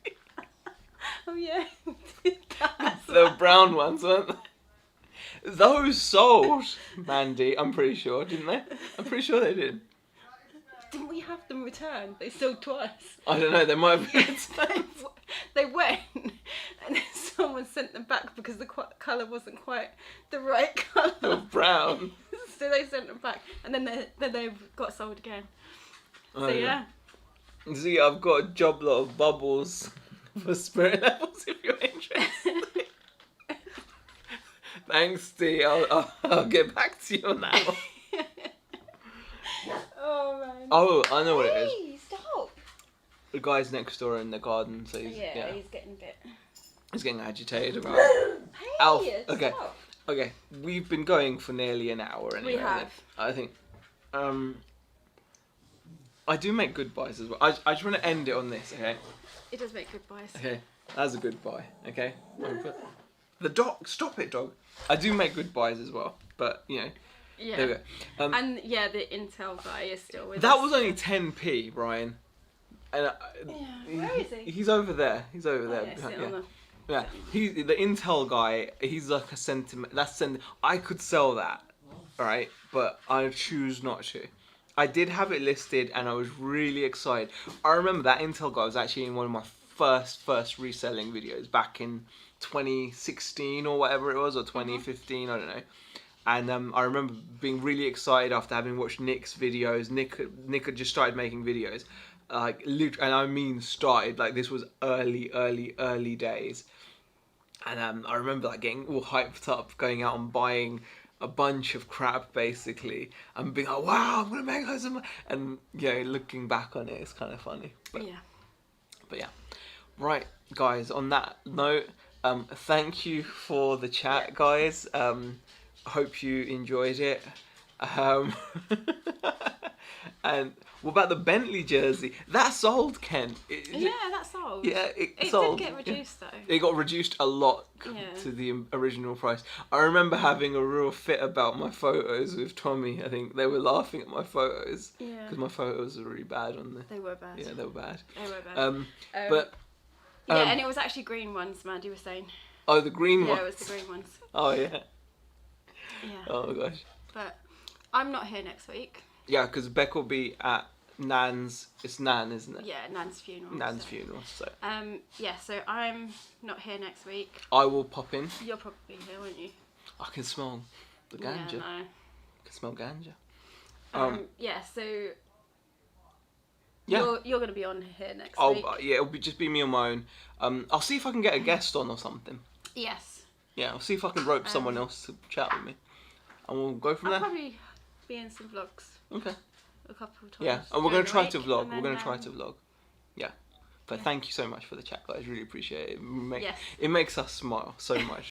Oh yeah. The brown ones, weren't they? Those sold, Mandy. I'm pretty sure, didn't they? I'm pretty sure they did. Didn't we have them returned? They sold twice. I don't know. They might have been returned. They went, and then someone sent them back because the colour wasn't quite the right colour. They were brown. So they sent them back, and then they got sold again. So yeah. See, I've got a job lot of bubbles for spirit levels if you're interested. Thanks, Dee. I'll get back to you on that one. Oh man. Oh, I know what it is. Hey, stop. The guy's next door in the garden, so he's he's getting a bit. He's getting agitated about. Hey, Alf. Okay. Stop. Okay. We've been going for nearly an hour anyway. We have. I think. I do make good buys as well. I just want to end it on this, okay? It does make good buys. Okay. That's a good buy, okay? The dog. Stop it, dog. I do make good buys as well, but you know. Yeah. There we go. And yeah, the Intel guy is still with us. That was only 10p, Ryan. And where is he? He's over there. He's over there. Yeah, sitting on the... Yeah, the Intel guy. He's like a sentiment. I could sell that, alright, but I choose not to. I did have it listed, and I was really excited. I remember that Intel guy was actually in one of my first reselling videos back in 2016 or whatever it was, or 2015. I don't know. And I remember being really excited after having watched Nick's videos. Nick had just started making videos, and I mean started. Like this was early days. And I remember like getting all hyped up, going out and buying a bunch of crap basically, and being like, "Wow, I'm gonna make loads of money." And looking back on it, it's kind of funny. But yeah, right, guys. On that note, thank you for the chat, guys. Hope you enjoyed it. And what about the Bentley jersey? That sold, Ken. That sold. Yeah, it sold. did get reduced though. It got reduced a lot to the original price. I remember having a real fit about my photos with Tommy. I think they were laughing at my photos. Yeah. Because my photos were really bad on the... They were bad. Yeah, they were bad. They were bad. But... and it was actually green ones, Mandy was saying. Oh, the green ones? Yeah, it was the green ones. Oh, yeah. Yeah. Oh, my gosh. But I'm not here next week. Yeah, because Beck will be at Nan's... It's Nan, isn't it? Yeah, Nan's funeral. Nan's funeral, so... so I'm not here next week. I will pop in. You'll probably be here, won't you? I can smell the ganja. Yeah, no. I can smell ganja. So... Yeah. You're going to be on here next week. Yeah, it'll just be me on my own. I'll see if I can get a guest on or something. Yes. Yeah, I'll see if I can rope someone else to chat with me. And we'll go from there. I'll probably be in some vlogs. Okay. A couple of times. Yeah, and we're going to try to vlog. Then, We're going to try to vlog. Yeah. But thank you so much for the chat, guys. Really appreciate it. It makes us smile so much.